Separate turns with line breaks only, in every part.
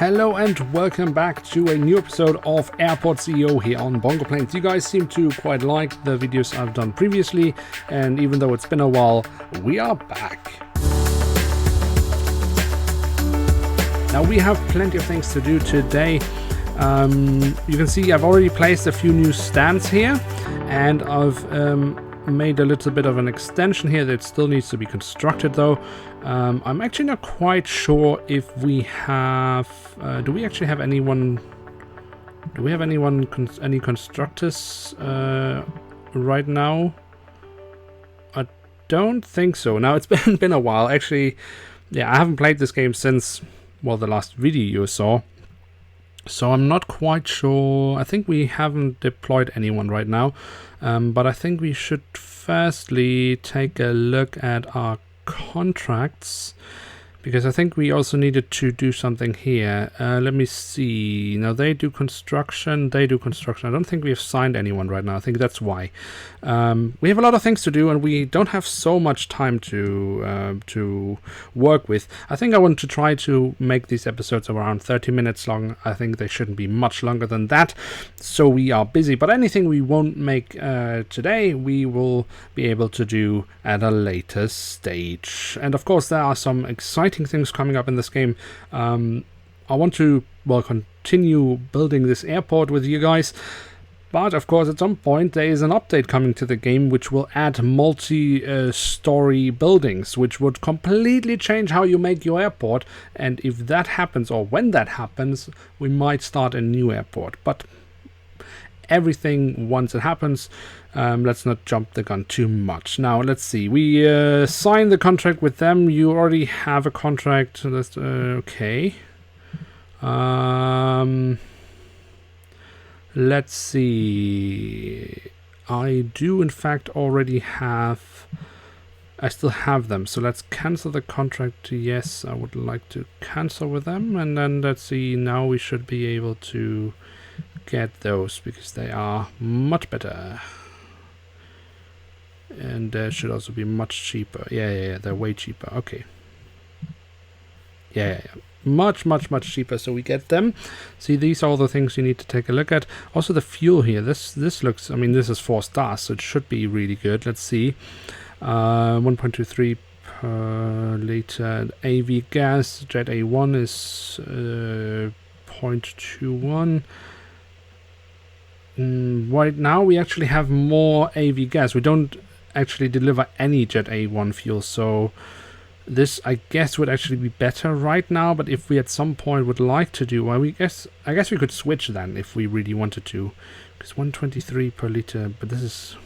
Hello and welcome back to a new episode of Airport CEO here on Bongoplanes. You guys seem to quite like the videos I've done previously, and even though it's been a while, we are back. Now we have plenty of things to do today. You can see I've already placed a few new stands here, and I've made a little bit of an extension here that still needs to be constructed though. I'm actually not quite sure if we have do we actually have anyone any constructors right now? I don't think so. Now it's been a while actually. Yeah, I haven't played this game since, well, the last video you saw, so I'm not quite sure. I think we haven't deployed anyone right now, but I think we should firstly take a look at our contracts, because I think we also needed to do something here. Let me see. Now they do construction. I don't think we have signed anyone right now. I think that's why. We have a lot of things to do and we don't have so much time to work with. I think I want to try to make these episodes around 30 minutes long. I think they shouldn't be much longer than that, so we are busy. But anything we won't make today, we will be able to do at a later stage. And of course there are some exciting things coming up in this game. I want to, well, continue building this airport with you guys, but of course at some point there is an update coming to the game which will add multi-story buildings, which would completely change how you make your airport. And if that happens, or when that happens, we might start a new airport. But everything once it happens. Let's not jump the gun too much. Now let's see. We signed the contract with them. You already have a contract. So that's okay. Let's see. I do in fact already have. I still have them. So let's cancel the contract. Yes, I would like to cancel with them, and then let's see. Now we should be able to get those because they are much better. And they should also be much cheaper. Yeah, they're way cheaper. Okay. Yeah. Much cheaper. So we get them. See, these are all the things you need to take a look at. Also the fuel here. This looks, I mean, this is 4 stars, so it should be really good. Let's see. 1.23 per liter. AV gas. Jet A1 is 0.21. Right now we actually have more AV gas. We don't actually deliver any Jet A1 fuel, so this I guess would actually be better right now. But if we at some point would like to do, well, I guess we could switch then if we really wanted to, because 123 per liter. But this is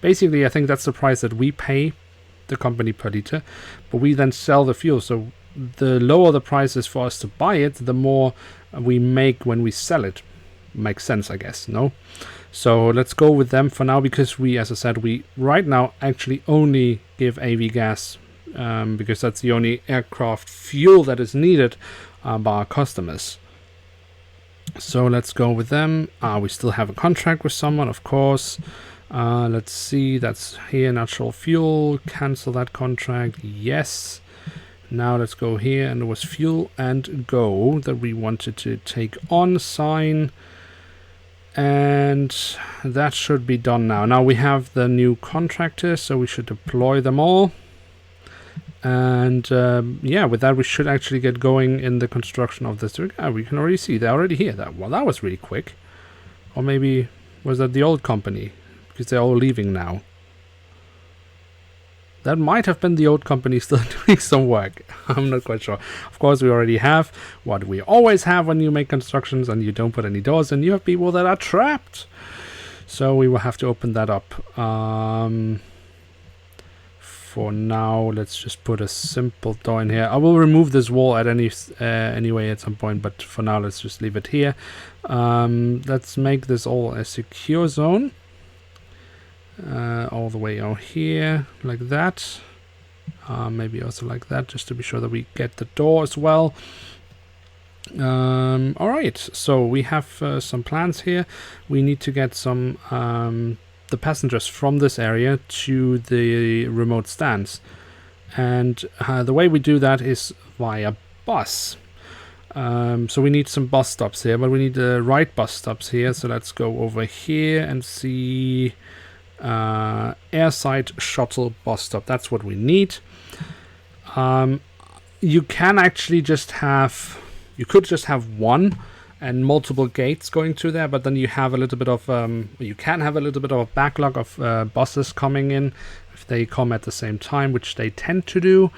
basically, I think that's the price that we pay the company per liter, but we then sell the fuel. So the lower the price is for us to buy it, the more we make when we sell it. Makes sense, I guess. No, so let's go with them for now, because we, as I said, we right now actually only give AV gas because that's the only aircraft fuel that is needed by our customers. So let's go with them. We still have a contract with someone, of course. Let's see, that's here, natural fuel. Cancel that contract. Yes. Now let's go here, and it was fuel and go that we wanted to take on. Sign. And that should be done now. Now we have the new contractors, so we should deploy them all. And yeah, with that we should actually get going in the construction of this. We can already see they're already here. That was really quick. Or maybe was that the old company, because they're all leaving now. That might have been the old company still doing some work. I'm not quite sure. Of course, we already have what we always have when you make constructions and you don't put any doors, and you have people that are trapped. So we will have to open that up. For now, let's just put a simple door in here. I will remove this wall at anyway at some point, but for now, let's just leave it here. Let's make this all a secure zone. All the way out here like that, maybe also like that, just to be sure that we get the door as well. All right, so we have some plans here. We need to get some the passengers from this area to the remote stands, and the way we do that is via bus. So we need some bus stops here, but we need the right bus stops here. So let's go over here and see airside shuttle bus stop. That's what we need. You can actually just have, you could just have one and multiple gates going through there, but then you have a little bit of, you can have a little bit of a backlog of buses coming in if they come at the same time, which they tend to do.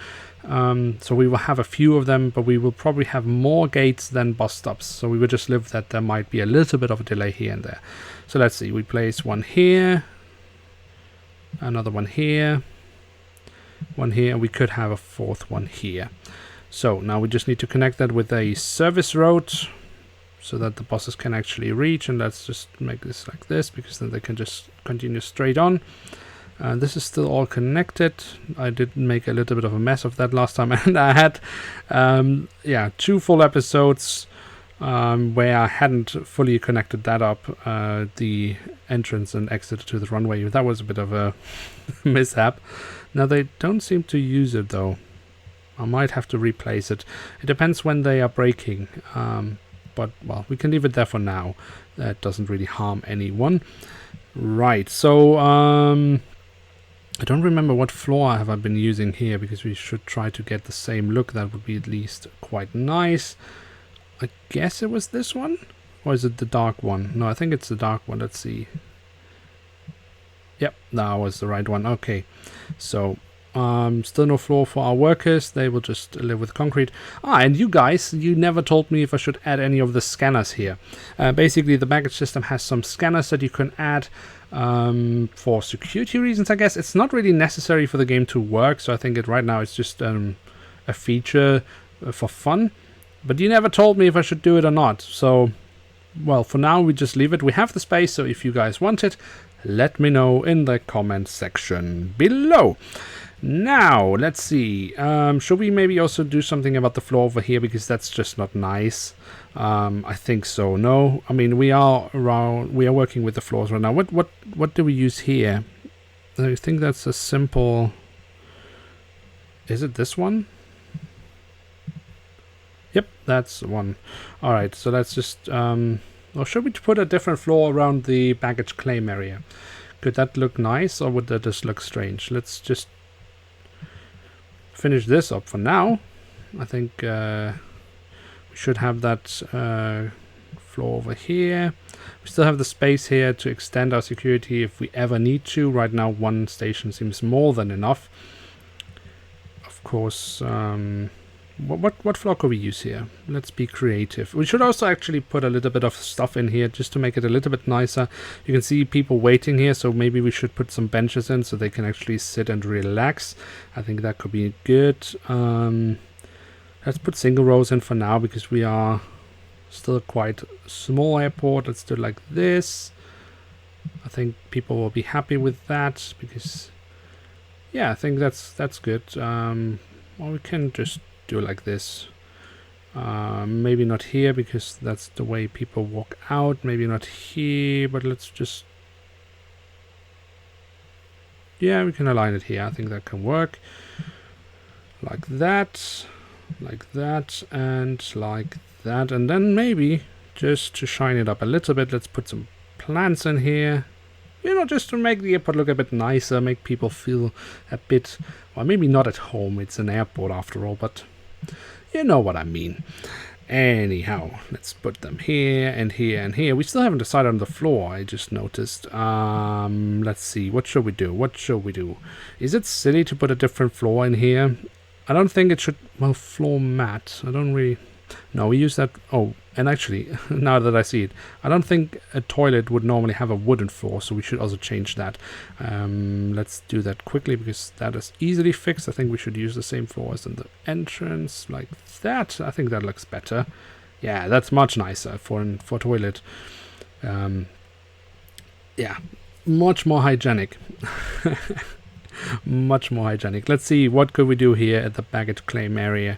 So we will have a few of them, but we will probably have more gates than bus stops. So we will just live that there might be a little bit of a delay here and there. So let's see, we place one here, another one here, and we could have a fourth one here. So now we just need to connect that with a service road so that the buses can actually reach, and let's just make this like this, because then they can just continue straight on. This is still all connected. I did make a little bit of a mess of that last time, and I had 2 full episodes where I hadn't fully connected that up, the entrance and exit to the runway. That was a bit of a mishap. Now they don't seem to use it though. I might have to replace it. It depends when they are braking. But well, we can leave it there for now. That doesn't really harm anyone. Right, so I don't remember what floor have I been using here, because we should try to get the same look. That would be at least quite nice. I guess it was this one? Or is it the dark one? No, I think it's the dark one. Let's see. Yep, that was the right one. Okay, so still no floor for our workers. They will just live with concrete. And you guys, you never told me if I should add any of the scanners here. Basically, the baggage system has some scanners that you can add for security reasons, I guess. It's not really necessary for the game to work, so I think right now it's just a feature for fun. But you never told me if I should do it or not. So, well, for now we just leave it. We have the space, so if you guys want it, let me know in the comment section below. Now, let's see. Should we maybe also do something about the floor over here, because that's just not nice? I think so. No, I mean we are working with the floors right now. What do we use here? I think that's a simple. Is it this one? Yep, that's the one. All right, so let's just. Or should we put a different floor around the baggage claim area? Could that look nice, or would that just look strange? Let's just finish this up for now. I think we should have that floor over here. We still have the space here to extend our security if we ever need to. Right now, one station seems more than enough. Of course, what floor could we use here? Let's be creative. We should also actually put a little bit of stuff in here just to make it a little bit nicer. You can see people waiting here, so maybe we should put some benches in so they can actually sit and relax. I think that could be good. Let's put single rows in for now, because we are still quite small airport. Let's do it like this. I think people will be happy with that, because yeah, I think that's good. Or we can just do it like this. Maybe not here, because that's the way people walk out. Maybe not here, but let's just, yeah, we can align it here. I think that can work like that, and like that. And then maybe just to shine it up a little bit, let's put some plants in here, you know, just to make the airport look a bit nicer, make people feel a bit, well, maybe not at home. It's an airport after all, but you know what I mean. Anyhow, let's put them here and here and here. We still haven't decided on the floor, I just noticed. Let's see, what should we do? Is it silly to put a different floor in here? I don't think it should. Well, floor mat, I don't really. No, we use that. Oh, and actually, now that I see it, I don't think a toilet would normally have a wooden floor, so we should also change that. Let's do that quickly, because that is easily fixed. I think we should use the same floor as in the entrance, like that. I think that looks better. Yeah, that's much nicer for toilet. Yeah, much more hygienic. Much more hygienic. Let's see, what could we do here at the baggage claim area?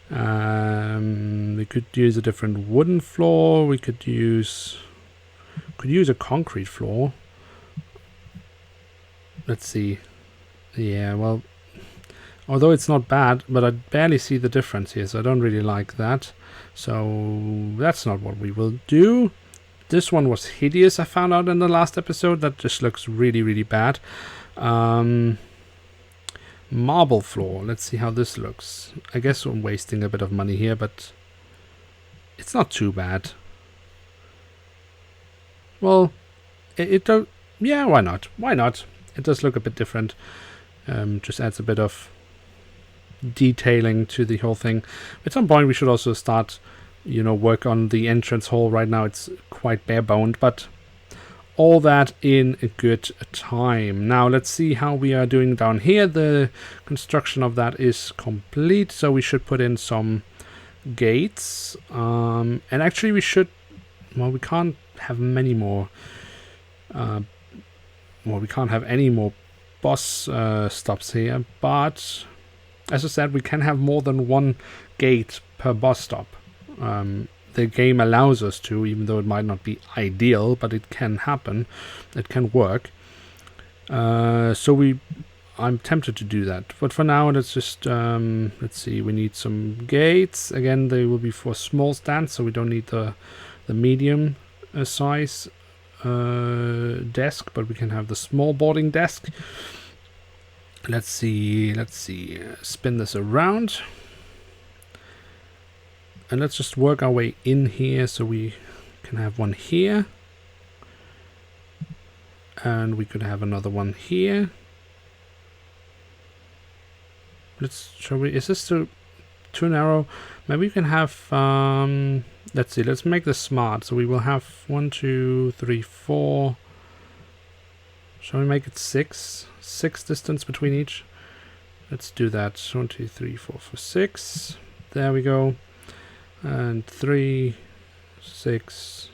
We could use a different wooden floor. We could use a concrete floor. Let's see. Yeah, well, Although it's not bad, but I barely see the difference here, so I don't really like that. So that's not what we will do. This one was hideous, I found out in the last episode. That just looks really, really bad. Marble floor. Let's see how this looks. I guess I'm wasting a bit of money here, but it's not too bad. Well, it don't... Yeah, why not? Why not? It does look a bit different. Just adds a bit of detailing to the whole thing. At some point we should also start, you know, work on the entrance hall. Right now it's quite bare-boned, but all that in a good time. Now let's see how we are doing down here. The construction of that is complete, so we should put in some gates. And actually we should... Well, we can't have many more... well, we can't have any more boss stops here, but as I said, we can have more than one gate per boss stop. The game allows us to, even though it might not be ideal, but it can happen. It can work. So I'm tempted to do that. But for now, let's just, let's see, we need some gates. Again, they will be for small stands, so we don't need the medium size desk, but we can have the small boarding desk. Let's see, spin this around. And let's just work our way in here, so we can have one here. And we could have another one here. Shall we, is this too narrow? Maybe we can have, let's see, let's make this smart. So we will have 1, 2, 3, 4. Shall we make it 6? 6 distance between each. Let's do that. 1, 2, 3, 4, 5, 6. There we go. And 3, 6.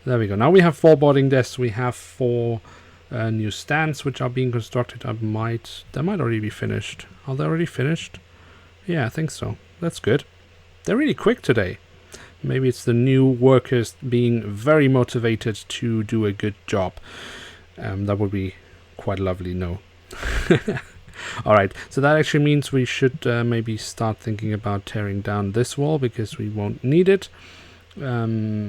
There we go. Now we have 4 boarding desks. We have 4 new stands which are being constructed. They might already be finished. Are they already finished? Yeah, I think so. That's good. They're really quick today. Maybe it's the new workers being very motivated to do a good job. That would be quite lovely, no? Alright, so that actually means we should maybe start thinking about tearing down this wall, because we won't need it. I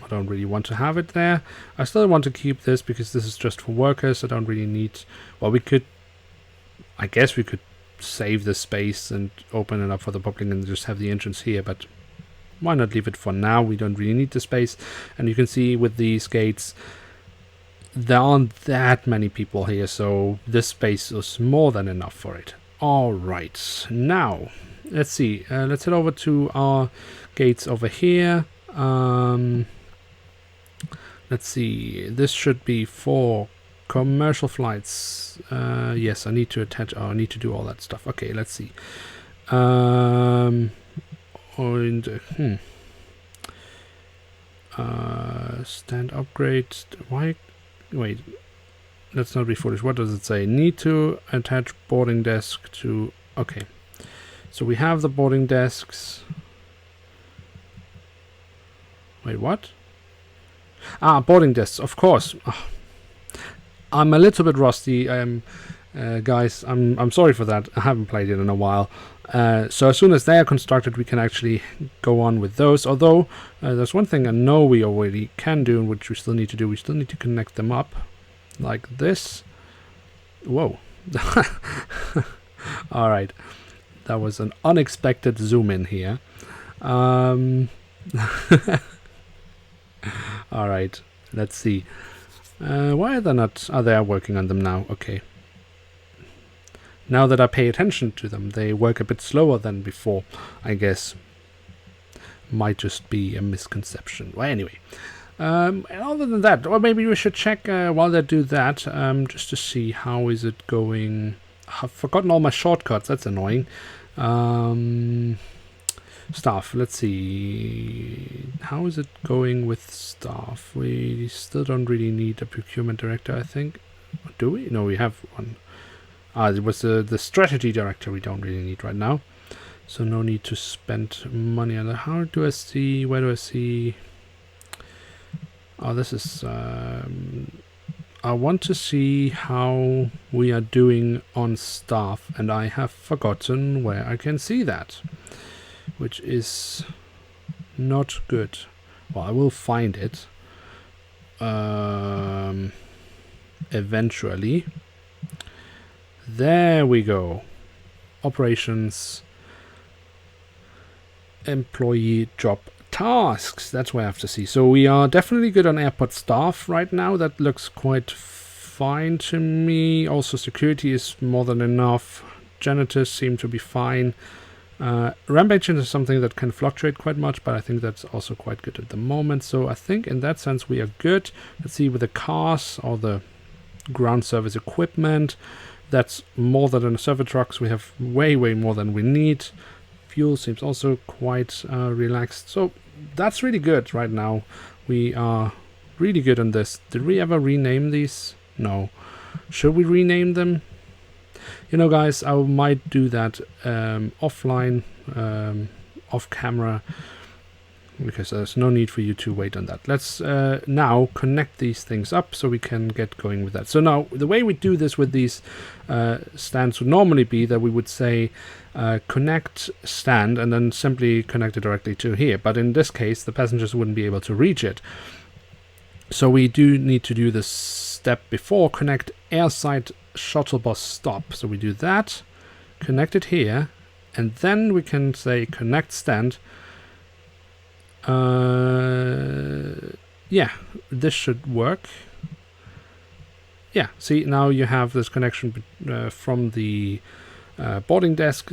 don't really want to have it there. I still want to keep this because this is just for workers. I don't really need... Well, we could... I guess we could save the space and open it up for the public and just have the entrance here, but why not leave it for now? We don't really need the space. And you can see with these gates, there aren't that many people here, so this space is more than enough for it. Alright, now, let's see. Let's head over to our gates over here. Let's see. This should be for commercial flights. Yes, I need to attach... Oh, I need to do all that stuff. Okay, let's see. Stand upgrade. Why... Wait, let's not be foolish. What does it say? Need to attach boarding desk to... Okay, so we have the boarding desks. Wait, what? Ah, boarding desks, of course. Oh, I'm a little bit rusty, guys. I'm sorry for that. I haven't played it in a while. So as soon as they are constructed, we can actually go on with those. Although, there's one thing I know we already can do, and which we still need to do. We still need to connect them up, like this. Whoa. Alright. That was an unexpected zoom in here. Alright, let's see. Why are they not... Oh, they are working on them now. Okay. Now that I pay attention to them, they work a bit slower than before, I guess. Might just be a misconception. Well, anyway. Other than that, or maybe we should check while they do that, just to see how is it going. I've forgotten all my shortcuts. That's annoying. Staff. Let's see. How is it going with staff? We still don't really need a procurement director, I think. Do we? No, we have one. It was the strategy director we don't really need right now. So no need to spend money on that. How do I see? Where do I see? Oh, this is... I want to see how we are doing on staff, and I have forgotten where I can see that, which is not good. Well, I will find it eventually. There we go. Operations, employee job tasks. That's where I have to see. So we are definitely good on airport staff right now. That looks quite fine to me. Also security is more than enough. Janitors seem to be fine. Ramp agent is something that can fluctuate quite much, but I think that's also quite good at the moment. So I think in that sense we are good. Let's see with the cars or the ground service equipment. That's more than the server trucks. We have way more than we need. Fuel seems also quite relaxed. So that's really good right now. We are really good on this. Did we ever rename these? No. Should we rename them? You know, guys, I might do that offline, off camera, because there's no need for you to wait on that. Let's now connect these things up so we can get going with that. So now the way we do this with these stands would normally be that we would say connect stand and then simply connect it directly to here. But in this case, the passengers wouldn't be able to reach it. So we do need to do this step before, connect airside shuttle bus stop. So we do that, connect it here, and then we can say connect stand. Yeah, this should work. Yeah, see, now you have this connection from the boarding desk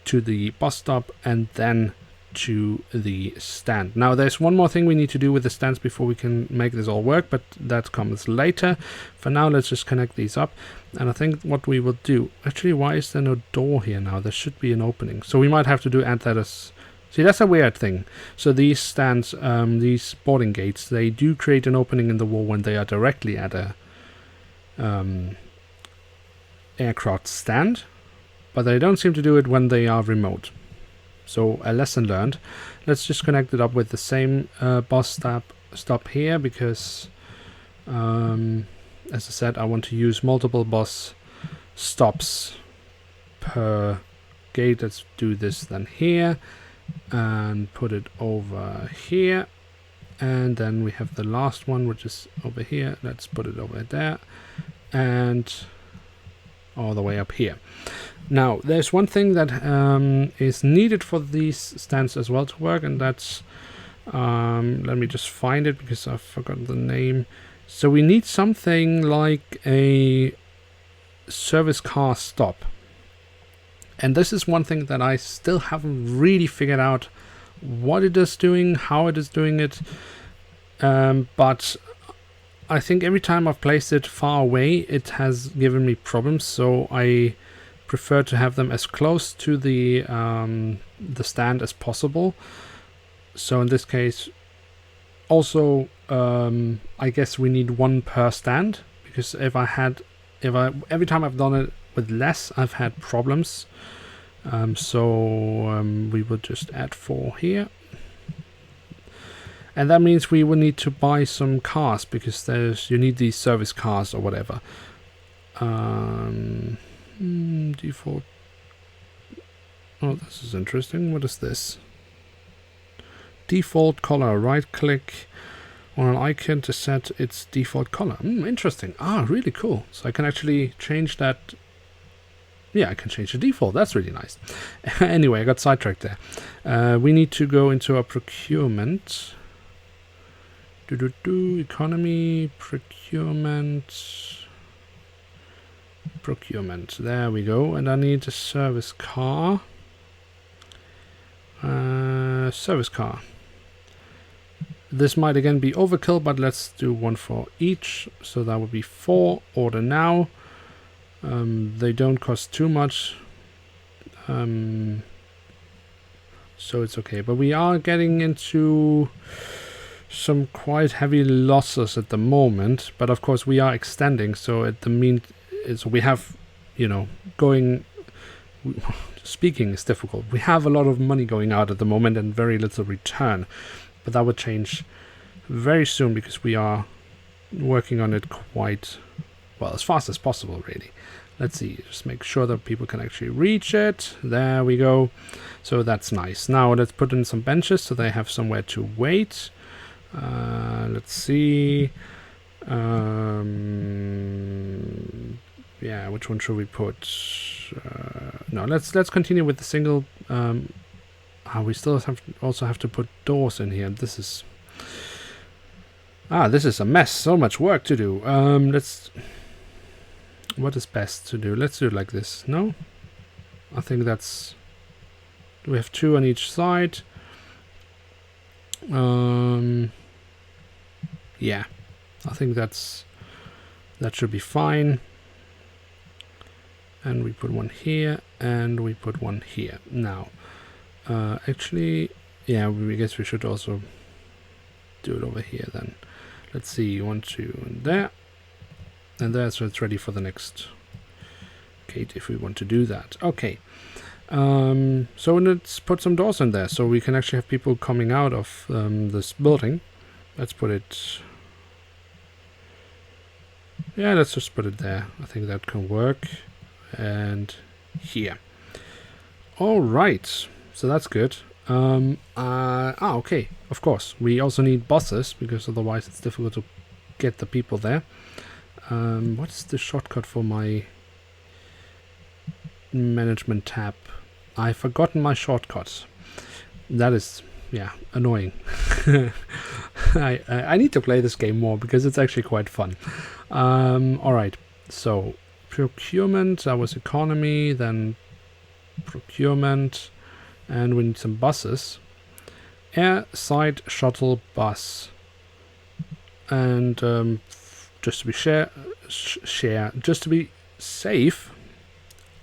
to the bus stop and then to the stand. Now there's one more thing we need to do with the stands before we can make this all work, but that comes later. For now, let's just connect these up. And I think what we will do, actually, why is there no door here now? There should be an opening. So we might have to add that as, see, that's a weird thing. So these stands, these boarding gates, they do create an opening in the wall when they are directly at a aircraft stand, but they don't seem to do it when they are remote. So a lesson learned. Let's just connect it up with the same bus stop here, because as I said, I want to use multiple bus stops per gate. Let's do this then here and put it over here, and then we have the last one, which is over here. Let's put it over there and all the way up here. Now there's one thing that is needed for these stands as well to work, and that's let me just find it because I've forgotten the name. So we need something like a service car stop, and this is one thing that I still haven't really figured out what it is doing, how it is doing it, but I think every time I've placed it far away, it has given me problems. So I prefer to have them as close to the stand as possible. So in this case, also I guess we need one per stand, because every time I've done it with less, I've had problems. So we will just add 4 here. And that means we will need to buy some cars, because you need these service cars or whatever. Default. Oh, this is interesting. What is this? Default color. Right click on an icon to set its default color. Interesting. Ah, really cool. So I can actually change that. Yeah, I can change the default. That's really nice. Anyway, I got sidetracked there. We need to go into our procurement. Economy, procurement. There we go. And I need a service car. Service car. This might again be overkill, but let's do one for each. So that would be 4. Order now. They don't cost too much. So it's okay. But we are getting into some quite heavy losses at the moment, but of course we are extending, so at the mean is we have, you know, going, speaking is difficult. We have a lot of money going out at the moment and very little return, but that would change very soon, because we are working on it quite well, as fast as possible, really. Let's see, just make sure that people can actually reach it. There we go. So that's nice. Now let's put in some benches so they have somewhere to wait. Let's see. Yeah, which one should we put? No, let's continue with the single. We still also have to put doors in here. This is a mess. So much work to do. What is best to do? Let's do it like this. No, I think that's. We have 2 on each side. Yeah, I think that should be fine. And we put one here, and we put one here. Now, actually, yeah, I guess we should also do it over here then. Let's see, 1, 2, and there. And there, so it's ready for the next gate if we want to do that. Okay. So let's put some doors in there so we can actually have people coming out of this building. Let's put it... Yeah, let's just put it there. I think that can work. And here. All right. So that's good. Okay. Of course. We also need buses because otherwise it's difficult to get the people there. What is the shortcut for my management tab? I've forgotten my shortcut. That is, yeah, annoying. I need to play this game more because it's actually quite fun. All right. So procurement, that was economy, then procurement, and we need some buses. Air side shuttle bus. And just to be just to be safe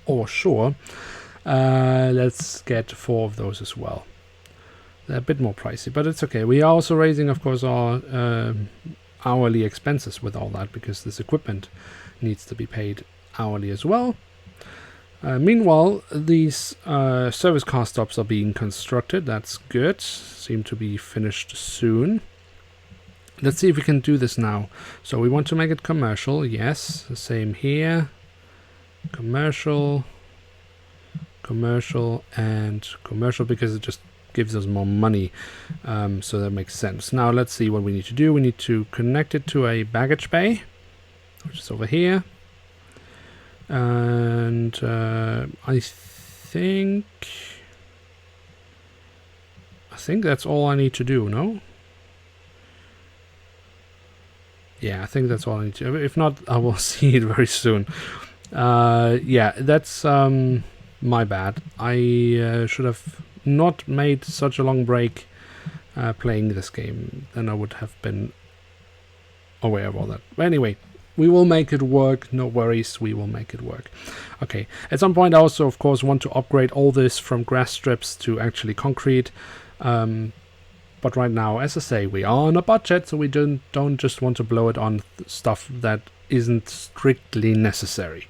or sure, let's get 4 of those as well. They're a bit more pricey, but it's okay. We are also raising, of course, our hourly expenses with all that because this equipment needs to be paid hourly as well. Meanwhile, these service car stops are being constructed. That's good. Seem to be finished soon. Let's see if we can do this now. So we want to make it commercial. Yes, the same here. Commercial, commercial, and commercial because it just gives us more money. So that makes sense. Now let's see what we need to do. We need to connect it to a baggage bay, which is over here. And I think that's all I need to do, no? Yeah, I think that's all I need to. If not, I will see it very soon. Yeah, that's my bad. I should have not made such a long break playing this game. Then I would have been aware of all that. But anyway, we will make it work. No worries, we will make it work. Okay, at some point I also, of course, want to upgrade all this from grass strips to actually concrete. But right now, as I say, we are on a budget, so we don't just want to blow it on stuff that isn't strictly necessary.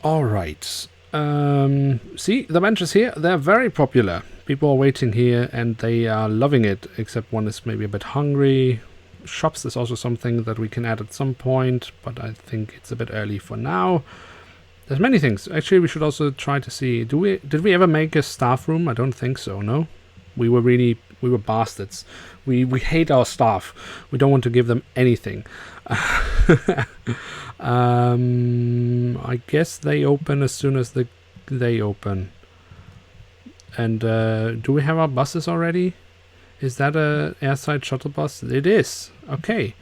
All right. See, the benches here, they're very popular. People are waiting here, and they are loving it, except one is maybe a bit hungry. Shops is also something that we can add at some point, but I think it's a bit early for now. There's many things. Actually, we should also try to see, did we ever make a staff room? I don't think so, no? We were bastards. We hate our staff. We don't want to give them anything. I guess they open as soon as they open. And do we have our buses already? Is that a airside shuttle bus? It is. Okay.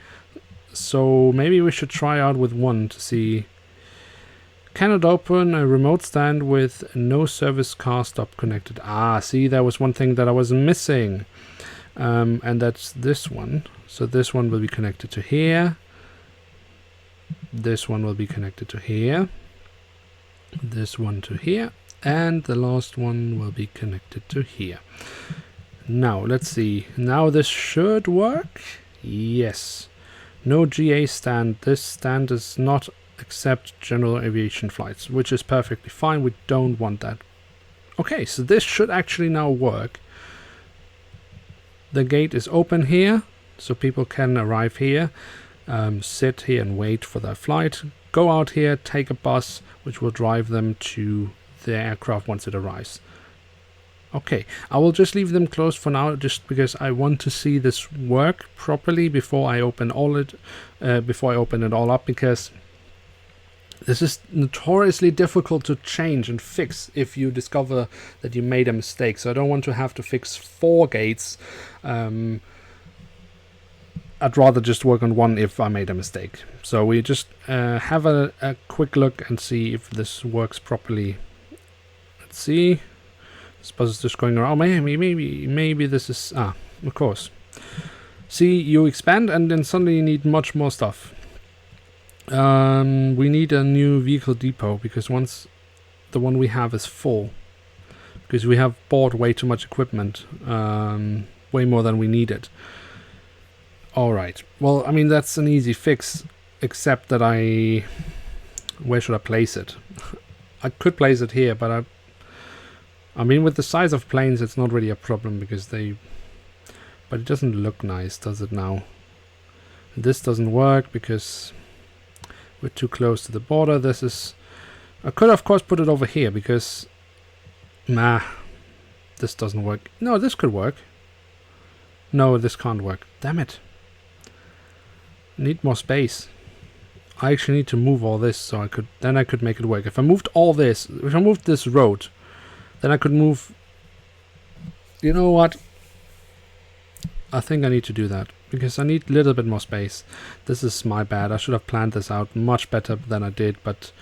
So maybe we should try out with one to see. Cannot open a remote stand with no service car stop connected. Ah, see, there was one thing that I was missing. And that's this one. So this one will be connected to here. This one will be connected to here. This one to here. And the last one will be connected to here. Now, let's see. Now this should work. Yes. No GA stand. This stand does not accept general aviation flights, which is perfectly fine. We don't want that. Okay, so this should actually now work. The gate is open here. so people can arrive here, sit here and wait for their flight, go out here, take a bus which will drive them to the aircraft once it arrives. Okay, I will just leave them closed for now, just because I want to see this work properly before I open it all up, because this is notoriously difficult to change and fix if you discover that you made a mistake. So I don't want to have to fix 4 gates. I'd rather just work on one if I made a mistake. So we just have a quick look and see if this works properly. Let's see. This bus is just going around. Maybe this is... of course. See, you expand and then suddenly you need much more stuff. We need a new vehicle depot, because once the one we have is full, because we have bought way too much equipment, way more than we needed. Alright, well, I mean, that's an easy fix, except that where should I place it? I could place it here, but I mean, with the size of planes, it's not really a problem, because but it doesn't look nice, does it now? This doesn't work because we're too close to the border. I could of course put it over here, because this doesn't work. No, this could work. No, this can't work. Damn it. I need more space. I actually need to move all this, so I could make it work. If I moved this road, then I could move... You know what? I think I need to do that, because I need a little bit more space. This is my bad. I should have planned this out much better than I did, but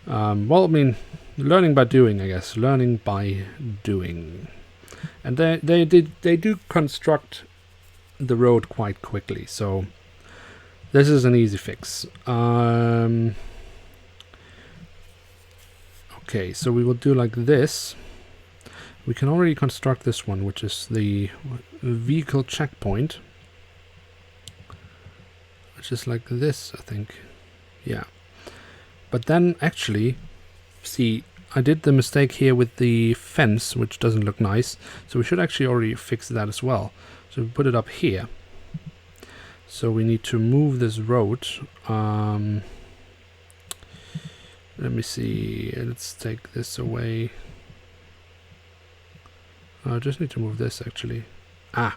well, I mean, learning by doing, I guess. Learning by doing. And they do construct the road quite quickly, so this is an easy fix. Okay, so we will do like this. We can already construct this one, which is the vehicle checkpoint, which is like this, I think. Yeah. But then actually, see, I did the mistake here with the fence, which doesn't look nice. So we should actually already fix that as well. So we put it up here. So we need to move this road. Let me see. Let's take this away. I just need to move this actually. Now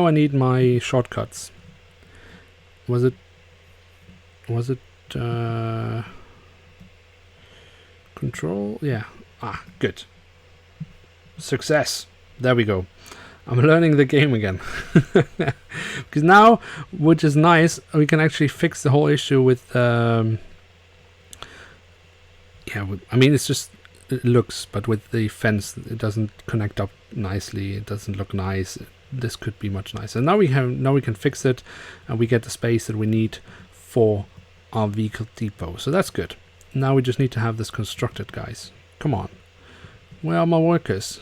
I need my shortcuts. Was it control? Yeah. Good. Success. There we go. I'm learning the game again. Because now, which is nice, we can actually fix the whole issue with I mean, it looks, but with the fence, it doesn't connect up nicely. It doesn't look nice. This could be much nicer. Now we can fix it, and we get the space that we need for our vehicle depot. So that's good. Now we just need to have this constructed, guys. Come on. Where are my workers?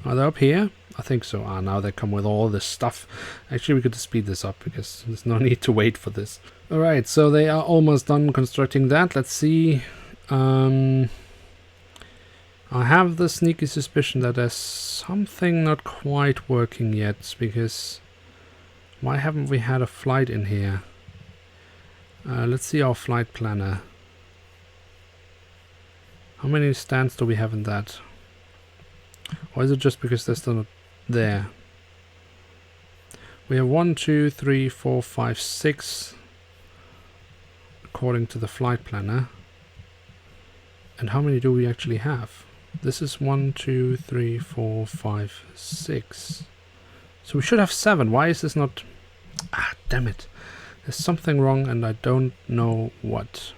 Are they up here? I think so. Now they come with all this stuff. Actually, we could speed this up, because there's no need to wait for this. All right, so they are almost done constructing that. Let's see. I have the sneaky suspicion that there's something not quite working yet, because why haven't we had a flight in here? Let's see our flight planner. How many stands do we have in that? Or is it just because they're still not there? We have 1, 2, 3, 4, 5, 6 according to the flight planner. And how many do we actually have? This is 1, 2, 3, 4, 5, 6. So we should have 7. Why is this not... damn it. There's something wrong and I don't know what.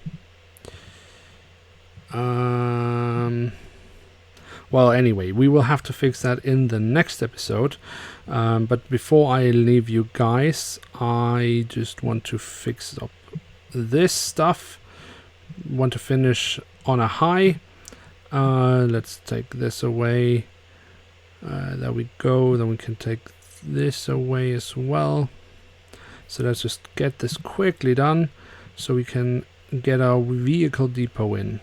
Well, anyway, we will have to fix that in the next episode. But before I leave you guys, I just want to fix up this stuff. Want to finish on a high. Let's take this away. There we go. Then we can take this away as well. So let's just get this quickly done so we can get our vehicle depot in,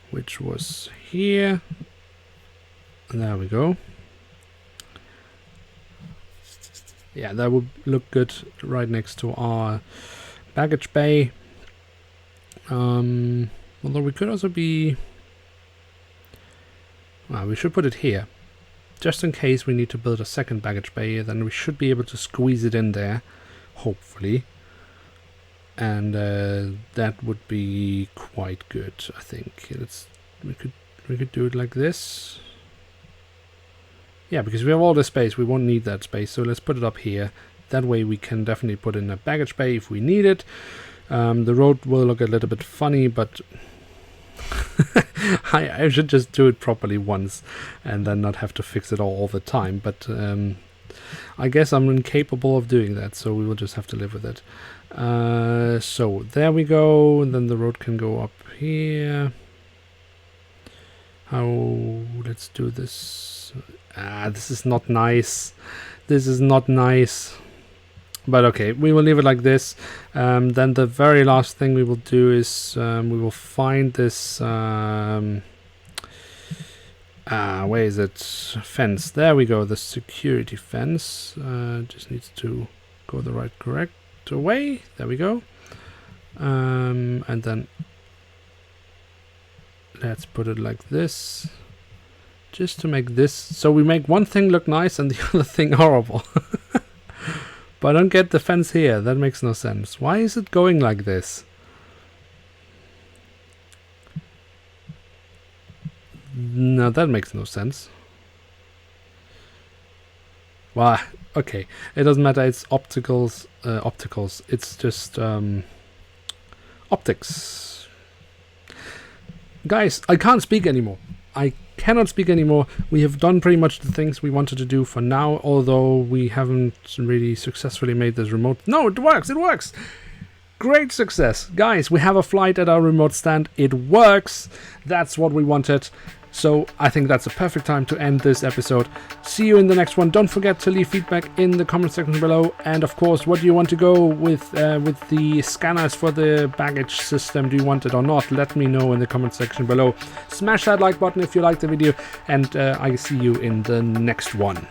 which was here. And there we go. Yeah, that would look good right next to our baggage bay. Although we could also be... Well, we should put it here. Just in case we need to build a second baggage bay, then we should be able to squeeze it in there, hopefully. And that would be quite good, I think. We could do it like this. Yeah, because we have all this space, we won't need that space, so let's put it up here. That way we can definitely put in a baggage bay if we need it. The road will look a little bit funny, but I should just do it properly once and then not have to fix it all the time. But I guess I'm incapable of doing that, so we will just have to live with it. So there we go, and then the road can go up here. Let's do this. This is not nice. This is not nice. But okay, we will leave it like this. Then the very last thing we will do is we will find this... where is it? Fence. There we go, the security fence. Just needs to go the correct way. There we go. And then let's put it like this. Just to make this... So we make one thing look nice and the other thing horrible. But I don't get the fence here. That makes no sense. Why is it going like this? No, that makes no sense. Well, okay. It doesn't matter. It's opticals. It's just optics. Guys, I can't speak anymore. I cannot speak anymore. We have done pretty much the things we wanted to do for now, although we haven't really successfully made this remote. No, it works, it works! Great success. Guys, we have a flight at our remote stand. It works. That's what we wanted. So I think that's a perfect time to end this episode. See you in the next one. Don't forget to leave feedback in the comment section below. And of course, what do you want to go with the scanners for the baggage system? Do you want it or not? Let me know in the comment section below. Smash that like button if you liked the video. And I see you in the next one.